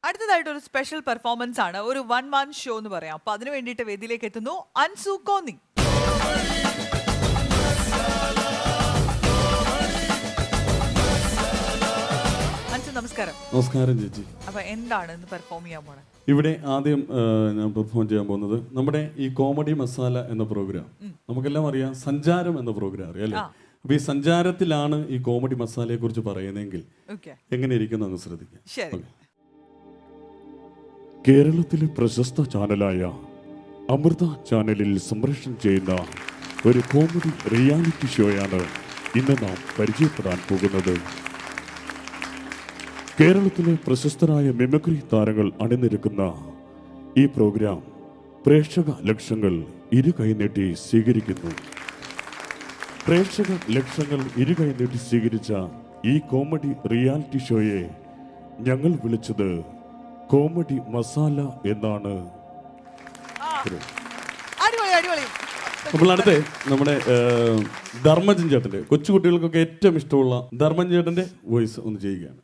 അടുത്തതായിട്ട് ഒരു special performance ആണ്, ഒരു 1 man ഷോ എന്ന് പറയാം. അപ്പൊ അതിനു വേണ്ടിയിട്ട് വേദിയിലേക്ക് എത്തുന്നു അൻസു കോന്നി. അൻസു നമസ്കാരം. നമസ്കാരം ചേച്ചി. അപ്പൊ എന്താണ് ഇന്ന് പെർഫോം ചെയ്യാൻ പോണത്? ഇവിടെ ആദ്യം ഞാൻ പെർഫോം ചെയ്യാൻ പോകുന്നത് നമ്മുടെ ഈ കോമഡി മസാല എന്ന പ്രോഗ്രാം. നമുക്കെല്ലാം അറിയാം, സഞ്ചാരം എന്ന പ്രോഗ്രാം അറിയാം അല്ലേ? അപ്പൊ ഈ സഞ്ചാരത്തിലാണ് ഈ കോമഡി മസാലയെ കുറിച്ച് പറയുന്നതെങ്കിൽ എങ്ങനെ ഇരിക്കുന്നു അങ്ങ് ശ്രദ്ധിക്കാം. കേരളത്തിലെ പ്രശസ്ത ചാനലായ അമൃത ചാനലിൽ സംപ്രേഷണം ചെയ്യുന്ന ഒരു കോമഡി റിയാലിറ്റി ഷോയാണ് ഇന്ന് നാം പരിചയപ്പെടാൻ പോകുന്നത്. കേരളത്തിലെ പ്രശസ്തരായ മിമിക്രി താരങ്ങൾ അണിനിരക്കുന്ന ഈ പ്രോഗ്രാം പ്രേക്ഷക ലക്ഷങ്ങൾ ഇരുകൈനീട്ടി സ്വീകരിക്കുന്നു. പ്രേക്ഷക ലക്ഷങ്ങൾ ഇരുകൈനീട്ടി സ്വീകരിച്ച ഈ കോമഡി റിയാലിറ്റി ഷോയെ ഞങ്ങൾ വിളിച്ചത് കോമഡി മസാല എന്നാണ്. നമ്മൾ അടുത്ത് നമ്മുടെ ധർമ്മജൻ ചേട്ടന്റെ, കൊച്ചുകുട്ടികൾക്കൊക്കെ ഏറ്റവും ഇഷ്ടമുള്ള ധർമ്മജൻ ചേട്ടന്റെ വോയിസ് ഒന്ന് ചെയ്യുകയാണ്.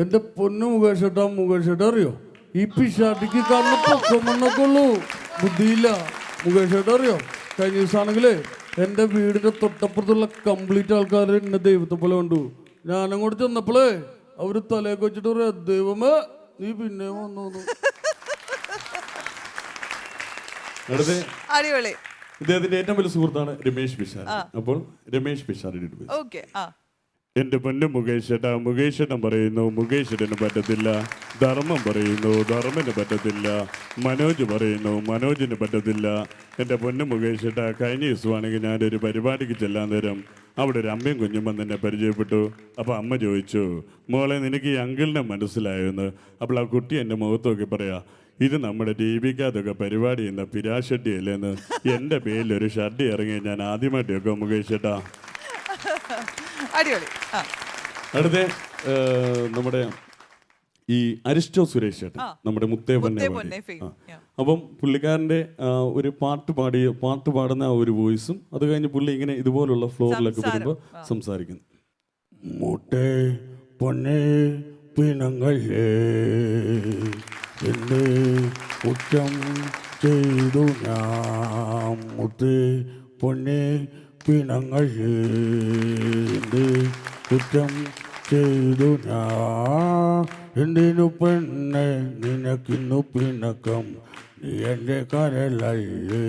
എന്റെ പൊന്നു മുകേഷ് ഏട്ടാ അറിയോ, ഈ പിഷാട്ടിക്ക് കാരണം പൊക്കമണ്ണൊക്കെ ഉള്ളൂ, ബുദ്ധിയില്ല. മുകേഷ് ഏട്ടാ അറിയോ, കഴിഞ്ഞ ദിവസമാണെങ്കിലേ എന്റെ വീടിന്റെ തൊട്ടപ്പുറത്തുള്ള കംപ്ലീറ്റ് ആൾക്കാർ എന്നെ ദൈവത്തെ പോലെ കണ്ടു. ഞാനങ്ങോട്ട് ചെന്നപ്പോഴേ അവര് തലയൊക്കെ വെച്ചിട്ട് പറയാ, ദൈവമേ നീ പിന്നെ വന്നു. ഇദ്ദേഹത്തിന്റെ ഏറ്റവും വലിയ സുഹൃത്താണ് രമേശ് പിഷാരടി. അപ്പോൾ രമേശ് പിഷാരടി, എന്റെ പൊന്നു മുകേഷ് ഏട്ടൻ പറയുന്നു മുകേഷ് ഏട്ടന് പറ്റത്തില്ല, ധർമ്മം പറയുന്നു ധർമ്മന് പറ്റത്തില്ല, മനോജ് പറയുന്നു മനോജിന് പറ്റത്തില്ല. എൻ്റെ പൊന്നു മുകേഷ് ഏട്ടാ, കഴിഞ്ഞ ദിവസമാണെങ്കിൽ ഞാനൊരു പരിപാടിക്ക് ചെല്ലാൻ നേരം അവിടെ ഒരു അമ്മയും കുഞ്ഞും വന്ന് എന്നെ പരിചയപ്പെട്ടു. അപ്പോൾ അമ്മ ചോദിച്ചു, മോളെ നിനക്ക് ഈ അങ്കിളിനെ മനസ്സിലായോ എന്ന്. അപ്പോൾ ആ കുട്ടി എൻ്റെ മുഖത്ത് നോക്കി പറയാ, ഇത് നമ്മുടെ ടിവിക്കകത്തൊക്കെ പരിപാടി ചെയ്യുന്ന പിരാഷഡ്ഡി അല്ലേന്ന്. എൻ്റെ പേരിൽ ഒരു ഷഡ്ഡി ഇറങ്ങി ഞാൻ ആദ്യമായിട്ട് വെക്കാം മുകേഷ് ഏട്ടാ. അടുത്ത നമ്മുടെ ഈ അരിസ്റ്റോ സുരേഷ് ചേട്ടൻ, നമ്മുടെ മുത്തേപ്പന്നെ. അപ്പം പുള്ളിക്കാരൻ്റെ ഒരു പാട്ട് പാടുന്ന ആ ഒരു വോയിസും അത് കഴിഞ്ഞ് പുള്ളി ഇങ്ങനെ ഇതുപോലുള്ള ഫ്ലോറിലൊക്കെ വരുമ്പോൾ സംസാരിക്കുന്നു. മുട്ടേ പൊന്നെ പിണങ്ങളേ എന്നെ കുറ്റം ചെയ്തു ഞാൻ, മുട്ടേ പൊന്നെ പിണങ്ങളേ എന്നെ കുറ്റം ചെയ്തു ഞാൻ, എന്തിനു പെണ്ണെ നിനക്കിന്നു പിണക്കം, നീ എൻ്റെ കരളല്ലേ.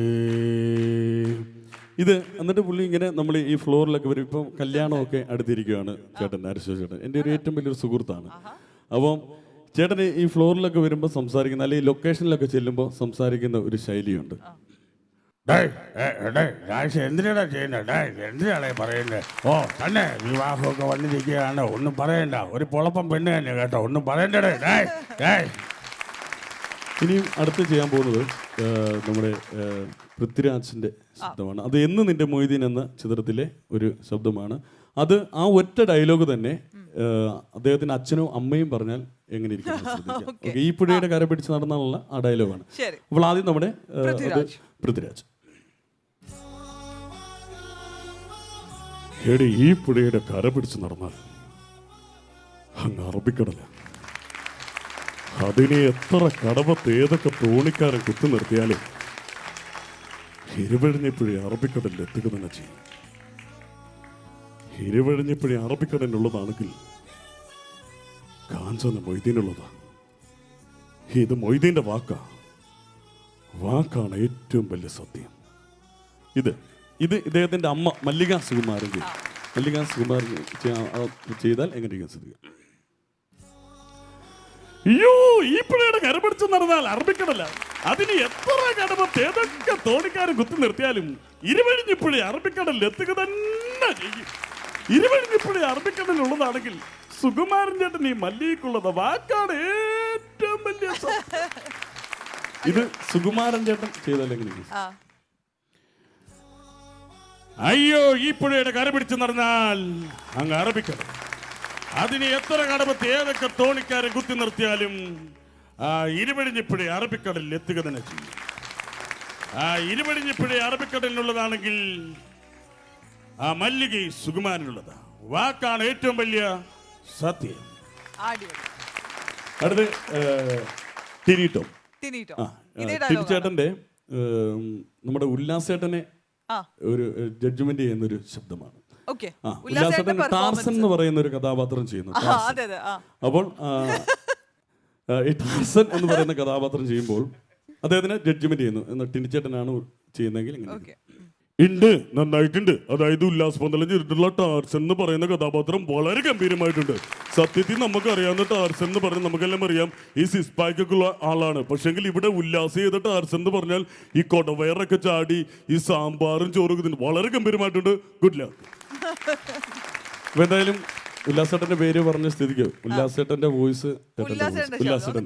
ഇത് എന്നിട്ട് പുള്ളി ഇങ്ങനെ നമ്മൾ ഈ ഫ്ലോറിലൊക്കെ വരും. ഇപ്പം കല്യാണമൊക്കെ അടുത്തിരിക്കുകയാണ് ചേട്ടൻ, അരിസ്റ്റോ ചേട്ടൻ എൻ്റെ ഒരു ഏറ്റവും വലിയൊരു സുഹൃത്താണ്. അപ്പം ചേട്ടന് ഈ ഫ്ലോറിലൊക്കെ വരുമ്പോൾ സംസാരിക്കുന്ന, അല്ലെങ്കിൽ ലൊക്കേഷനിലൊക്കെ ചെല്ലുമ്പോൾ സംസാരിക്കുന്ന ഒരു ശൈലിയുണ്ട്. എന്തിനാ ചെയ്യുന്നത്, എന്തിനാണ് പറയുന്നത്? ഓ തന്നെ വിവാഹമൊക്കെ വന്നിരിക്കുകയാണ്, ഒന്നും പറയണ്ട, ഒരു പൊളപ്പം പെണ്ണ് തന്നെ കേട്ടോ, ഒന്നും പറയണ്ടേ. ഇനിയും അടുത്ത് ചെയ്യാൻ പോകുന്നത് നമ്മുടെ പൃഥ്വിരാജിൻ്റെ ശബ്ദമാണ്. അത് എന്ന് നിന്റെ മൊയ്തീൻ എന്ന ചിത്രത്തിലെ ഒരു ശബ്ദമാണ്. അത് ആ ഒറ്റ ഡയലോഗ് തന്നെ അദ്ദേഹത്തിന്റെ അച്ഛനും അമ്മയും പറഞ്ഞാൽ എങ്ങനെ ഇരിക്കും. ഈ പുഴയുടെ കര പിടിച്ച് നടന്നുള്ള ആ ഡയലോഗാണ്. അപ്പോൾ ആദ്യം നമ്മുടെ പൃഥ്വിരാജ്, എടി ഈ പുഴയുടെ കര പിടിച്ച് നടന്നാൽ അങ്ങ് അറബിക്കടല, അതിനെ എത്ര കടവത്ത് ഏതൊക്കെ തോണിക്കാരൻ കുത്തി നിർത്തിയാലും ഇരുവഴിഞ്ഞപ്പുഴ അറബിക്കടലിൽ എത്തുക തന്നെ ചെയ്യും. ഇരുവഴിഞ്ഞപ്പുഴ അറബിക്കടലിനുള്ളതാണെങ്കിൽ കാഞ്ചന മൊയ്തീനുള്ളതാ. ഇത് മൊയ്തീന്റെ വാക്കാണ് ഏറ്റവും വലിയ സത്യം. ഇത് ഇദ്ദേഹത്തിന്റെ അമ്മ മല്ലിക സുകുമാരൻ ചെയ്താൽ എങ്ങനെയിരിക്കും ശ്രദ്ധിക്കുക. അയ്യോ ഈ പുഴയുടെ കര പിടിച്ച് നടന്നാൽ അറബിക്കടല, അതിന് എത്ര കടമത്ത് ഏതൊക്കെ തോണിക്കാരും കുത്തി നിർത്തിയാലും ഇരുവഴിഞ്ഞിപ്പുഴ അറബിക്കടലിൽ എത്തുക തന്നെ ചെയ്യും. ഇരുവഴിഞ്ഞിപ്പുഴ അറബിക്കടലുള്ളതാണെങ്കിൽ സുകുമാരൻ ചേട്ടൻ ഈ മല്ലികക്കുള്ളത് വാക്കാണ് ഏറ്റവും വലിയ. ഇത് സുകുമാരൻ ചേട്ടൻ ചെയ്താൽ എങ്ങനെയിരിക്കും? അയ്യോ ഈ പുഴയുടെ കര പിടിച്ച് നടന്നാൽ അങ്ങ് അറബിക്കടൽ, അതിന് എത്ര കടമത്ത് ഏതൊക്കെ തോണിക്കാരൻ കുത്തി നിർത്തിയാലും ആ ഇരുവഴിഞ്ഞിപ്പുഴ അറബിക്കടലിൽ എത്തുക തന്നെ ചെയ്യും. ആ ഇരുവഴിഞ്ഞിപ്പുഴ അറബിക്കടലിനുള്ളതാണെങ്കിൽ ആ മല്ലിക സുകുമാരനുള്ളതാ. വാക്കാണ് ഏറ്റവും വലിയ സത്യം. അടുത്ത് ടിനിട്ടോ. ടിനിട്ടോ. ആ, ടിനി ചേട്ടന്റെ നമ്മുടെ ഉല്ലാസേട്ടനെ ഒരു ജഡ്ജ്മെന്റ് ചെയ്യുന്ന ഒരു ശബ്ദമാണ്. ഉല്ലാസേട്ടൻ ടാർസൻ എന്ന് പറയുന്ന ഒരു കഥാപാത്രം ചെയ്യുന്നു. അപ്പോൾ ഈ ടാർസൻ എന്ന് പറയുന്ന കഥാപാത്രം ചെയ്യുമ്പോൾ അദ്ദേഹത്തിന് ജഡ്ജ്മെന്റ് ചെയ്യുന്നു. ടിനിച്ചേട്ടനാണ് ചെയ്യുന്നതെങ്കിൽ ഇങ്ങനെ ഉണ്ട്, നന്നായിട്ടുണ്ട്. അതായത് ഉല്ലാസ് പന്തളം ചെയ്തിട്ടുള്ള ടാർസൻ എന്ന് പറയുന്ന കഥാപാത്രം വളരെ ഗംഭീരമായിട്ടുണ്ട്. സത്യത്തിൽ നമുക്കറിയാവുന്ന ടാർസൻ എന്ന് പറഞ്ഞാൽ നമുക്കെല്ലാം അറിയാം ഈ സിക്സ് പാക്ക് ഒക്കെ ഉള്ള ആളാണ്. പക്ഷെങ്കിൽ ഇവിടെ ഉല്ലാസ് ചെയ്ത ടാർസൻ എന്ന് പറഞ്ഞാൽ ഈ കൊടവയറൊക്കെ ചാടി ഈ സാമ്പാറും ചോറും ഇതിന് വളരെ ഗംഭീരമായിട്ടുണ്ട്. Good luck. അപ്പൊ എന്തായാലും ഉല്ലാസേട്ടന്റെ പേര് പറഞ്ഞ സ്ഥിതിക്ക് ഉല്ലാസേട്ടന്റെ വോയിസ് ഉല്ലാസേട്ടൻ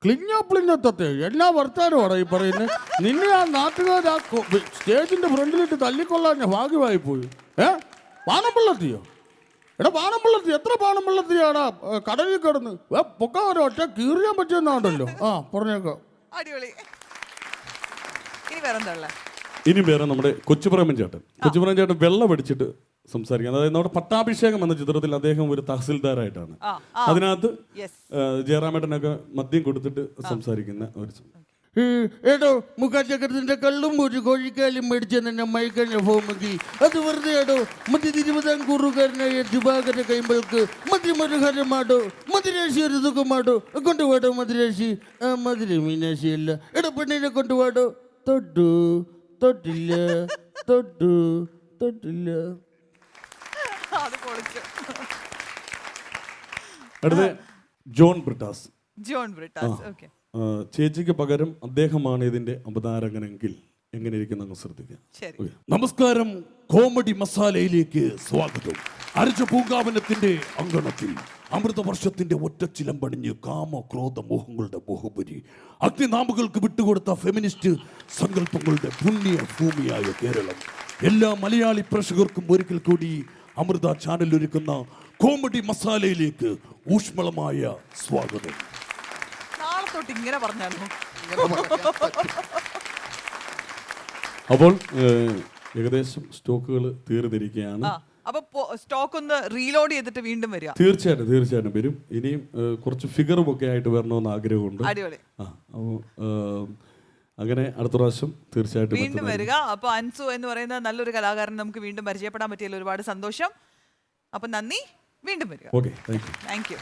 ക്ലിഞ്ഞത്തെ എല്ലാ വർത്താനമാണ് ഈ പറയുന്നത്. നിന്നെ ആ നാട്ടുകാർ ആ സ്റ്റേജിന്റെ ഫ്രണ്ടിലിട്ട് തല്ലിക്കൊള്ളാൻ ഭാഗ്യമായി പോയി. പാനമ്പള്ളത്തിയോ? എടാ പാനമ്പള്ളത്തി എത്ര പാനമ്പള്ളത്തിയാണ് കടലിൽ കിടന്ന് പൊക്ക ഒറ്റ കീറിയാൻ പറ്റുമെന്നാണ്ടല്ലോ. പറഞ്ഞേക്കോ. ഇനി വേറെ നമ്മുടെ കൊച്ചുപ്രേമൻ ചേട്ടൻ. കൊച്ചുപ്രേമൻ ചേട്ടൻ വെള്ളം അടിച്ചിട്ട് സംസാരിക്കാം. അതായത് നമ്മുടെ പട്ടാഭിഷേകം എന്ന ചിത്രത്തിൽ അദ്ദേഹം ഒരു തഹസിൽദാരായിട്ടാണ്. അതിനകത്ത് ജയറാമേട്ടനൊക്കെ മദ്യം കൊടുത്തിട്ട് സംസാരിക്കുന്ന ഒരു ഏടോ മുഖാചക്രത്തിന്റെ കള്ളും ഒരു കോഴിക്കാലും മേടിച്ച തന്നെ മയക്കഞ്ഞ ഫോമെങ്കിൽ അത് വെറുതെ ഏടോ മധ്യ തിരുവിതാംകൂറുകാരനായ ദിവാകര കൈമ്പൾക്ക് മധ്യമരുഹരമാടോ മധുരാശി ഒരു സുഖമാടോ കൊണ്ടുപോടോ മധുരാശി. മധുര മീനാശി അല്ല എടോ പെണ്ണിനെ കൊണ്ടുപോടോ. തൊട്ടു തൊട്ടില്ല തൊട്ടു തൊട്ടില്ല. അടുത്ത ജോൺ ബ്രിട്ടാസ്. ചേച്ചിക്ക് പകരം അദ്ദേഹമാണ് ഇതിന്റെ അവതാരകനെങ്കിൽ എങ്ങനെ ഇരിക്കുന്ന ശ്രദ്ധിക്കാം. നമസ്കാരം, കോമഡി മസാലയിലേക്ക് സ്വാഗതം. അരജ പൂങ്കാവനത്തിന്റെ അങ്കണത്തിൽ അമൃതവർഷത്തിന്റെ ഒറ്റച്ചിലമ്പണിഞ്ഞ് കാമ ക്രോധ മോഹങ്ങളുടെ മോഹപുരി അഗ്നിനാമുകൾക്ക് വിട്ടുകൊടുത്ത ഫെമിനിസ്റ്റ് സങ്കല്പങ്ങളുടെ പുണ്യ ഭൂമിയായ കേരളം. എല്ലാ മലയാളി പ്രേക്ഷകർക്കും ഒരിക്കൽ കൂടി അമൃത ചാനൽ ഒരുക്കുന്ന കോമഡി മസാലയിലേക്ക് ഊഷ്മളമായ സ്വാഗതം. ഇങ്ങനെ പറഞ്ഞാലോ? അപ്പോൾ ഏകദേശം സ്റ്റോക്കുകൾ തീർന്നിരിക്കുകയാണ്. അപ്പൊ സ്റ്റോക്ക് ഒന്ന് റീലോഡ് ചെയ്തിട്ട് വീണ്ടും വരിക. തീർച്ചയായിട്ടും വരും. ഇനിയും കുറച്ച് ഫിഗറും ഒക്കെ ആയിട്ട് വരണമെന്ന് ആഗ്രഹമുണ്ട്. അങ്ങനെ അടുത്ത പ്രാവശ്യം തീർച്ചയായിട്ടും വീണ്ടും വരിക. അപ്പൊ അൻസു എന്ന് പറയുന്ന നല്ലൊരു കലാകാരൻ നമുക്ക് വീണ്ടും പരിചയപ്പെടാൻ പറ്റിയല്ലോ. ഒരുപാട് സന്തോഷം. അപ്പൊ നന്ദി. വീണ്ടും വരിക. Okay, thank you.